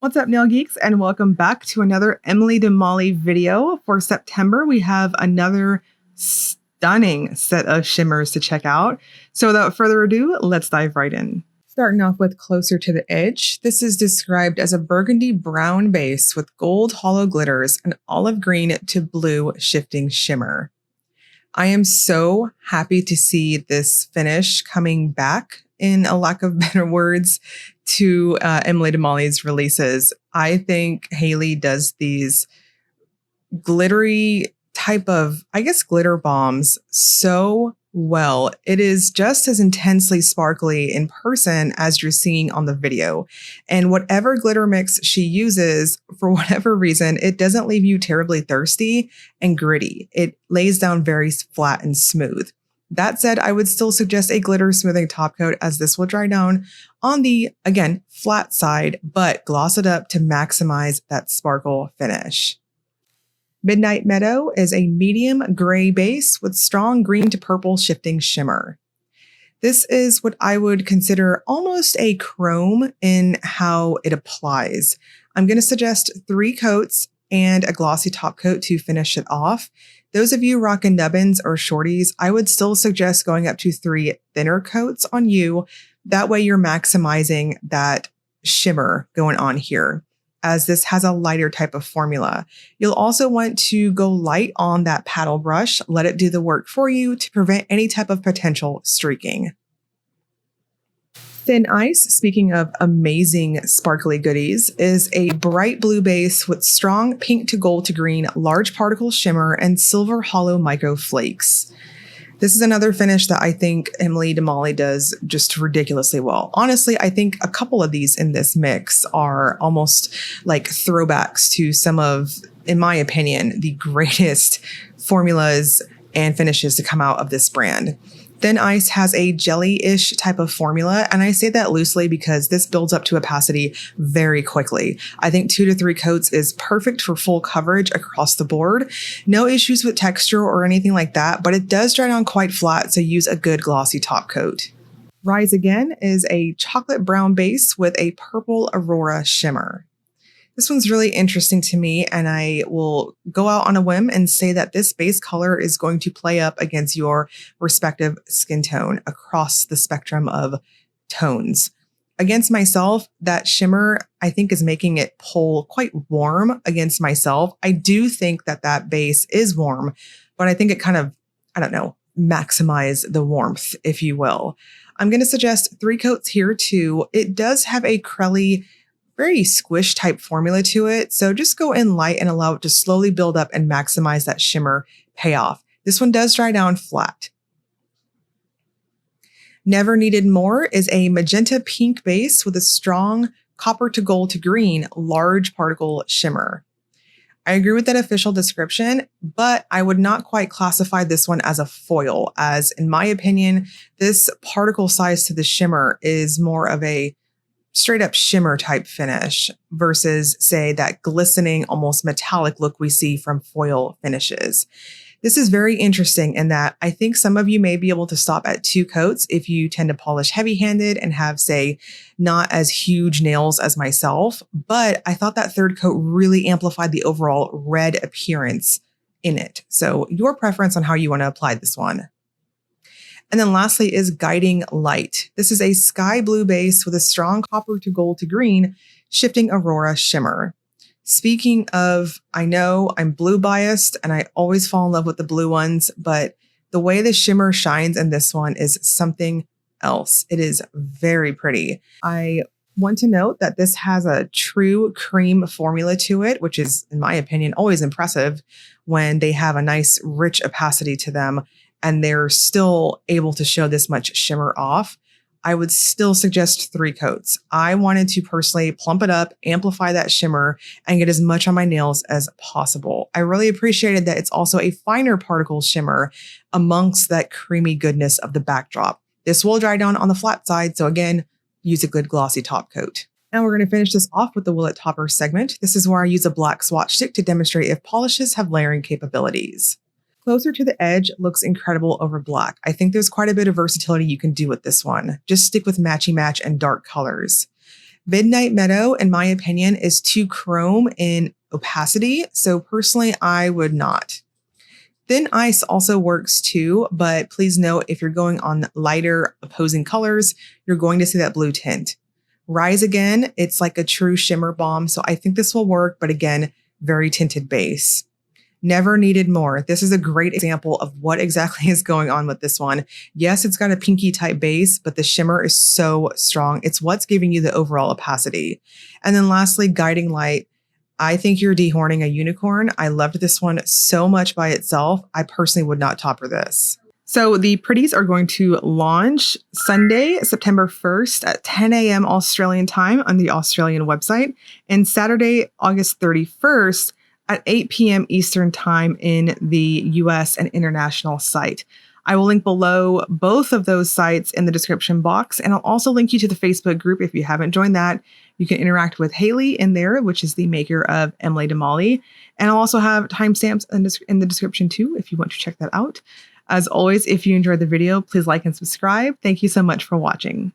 What's up, nail geeks, and welcome back to another Emily DeMolly video. For September, we have another stunning set of shimmers to check out. So without further ado, let's dive right in. Starting off with Closer to the Edge, this is described as a burgundy brown base with gold hollow glitters and olive green to blue shifting shimmer. I am so happy to see this finish coming back, in a lack of better words, to Emily DeMolly's releases. I think Haley does these glittery type of, glitter bombs so well. It is just as intensely sparkly in person as you're seeing on the video. And whatever glitter mix she uses, for whatever reason, it doesn't leave you terribly thirsty and gritty. It lays down very flat and smooth. That said, I would still suggest a glitter smoothing top coat, as this will dry down on the, again, flat side, but gloss it up to maximize that sparkle finish. Midnight Meadow is a medium gray base with strong green to purple shifting shimmer. This is what I would consider almost a chrome in how it applies. I'm going to suggest 3 coats and a glossy top coat to finish it off. Those of you rocking nubbins or shorties, I would still suggest going up to 3 thinner coats on you. That way you're maximizing that shimmer going on here, as this has a lighter type of formula. You'll also want to go light on that paddle brush, let it do the work for you to prevent any type of potential streaking. Thin Ice, speaking of amazing sparkly goodies, is a bright blue base with strong pink to gold to green, large particle shimmer, and silver hollow micro flakes. This is another finish that I think Emily DeMolly does just ridiculously well. Honestly, I think a couple of these in this mix are almost like throwbacks to some of, in my opinion, the greatest formulas and finishes to come out of this brand. Thin Ice has a jelly-ish type of formula, and I say that loosely because this builds up to opacity very quickly. I think 2 to 3 coats is perfect for full coverage across the board. No issues with texture or anything like that, but it does dry down quite flat, so use a good glossy top coat. Rise Again is a chocolate brown base with a purple aurora shimmer. This one's really interesting to me, and I will go out on a whim and say that this base color is going to play up against your respective skin tone across the spectrum of tones. Against myself, that shimmer, I think, is making it pull quite warm against myself. I do think that that base is warm, but I think it kind of, maximize the warmth, if you will. I'm going to suggest 3 coats here too. It does have a crelly, very squish type formula to it. So just go in light and allow it to slowly build up and maximize that shimmer payoff. This one does dry down flat. Never Needed More is a magenta pink base with a strong copper to gold to green, large particle shimmer. I agree with that official description, but I would not quite classify this one as a foil, as in my opinion, this particle size to the shimmer is more of a straight up shimmer type finish versus, say, that glistening, almost metallic look we see from foil finishes. This is very interesting in that I think some of you may be able to stop at 2 coats if you tend to polish heavy-handed and have, say, not as huge nails as myself, but I thought that 3rd coat really amplified the overall red appearance in it. So your preference on how you want to apply this one. And then lastly is Guiding Light. This is a sky blue base with a strong copper to gold to green, shifting aurora shimmer. Speaking of, I know I'm blue biased and I always fall in love with the blue ones, but the way the shimmer shines in this one is something else. It is very pretty. I want to note that this has a true cream formula to it, which is, in my opinion, always impressive when they have a nice rich opacity to them and they're still able to show this much shimmer off. I would still suggest 3 coats. I wanted to personally plump it up, amplify that shimmer, and get as much on my nails as possible. I really appreciated that it's also a finer particle shimmer amongst that creamy goodness of the backdrop. This will dry down on the flat side, so again, use a good glossy top coat. And we're going to finish this off with the Will It Topper segment. This is where I use a black swatch stick to demonstrate if polishes have layering capabilities. Closer to the Edge looks incredible over black. I think there's quite a bit of versatility you can do with this one. Just stick with matchy match and dark colors. Midnight Meadow, in my opinion, is too chrome in opacity. So personally, I would not. Thin Ice also works too, but please note if you're going on lighter opposing colors, you're going to see that blue tint. Rise Again, it's like a true shimmer bomb, so I think this will work, but again, very tinted base. Never Needed More. This is a great example of what exactly is going on with this one. Yes, it's got a pinky type base, but the shimmer is so strong. It's what's giving you the overall opacity. And then lastly, Guiding Light. I think you're dehorning a unicorn. I loved this one so much by itself. I personally would not topper this. So the pretties are going to launch Sunday, September 1st at 10 a.m. Australian time on the Australian website, and Saturday, August 31st at 8 p.m. Eastern time in the US and international site. I will link below both of those sites in the description box, and I'll also link you to the Facebook group if you haven't joined that. You can interact with Haley in there, which is the maker of Emily DeMolly. And I'll also have timestamps in the description too, if you want to check that out. As always, if you enjoyed the video, please like and subscribe. Thank you so much for watching.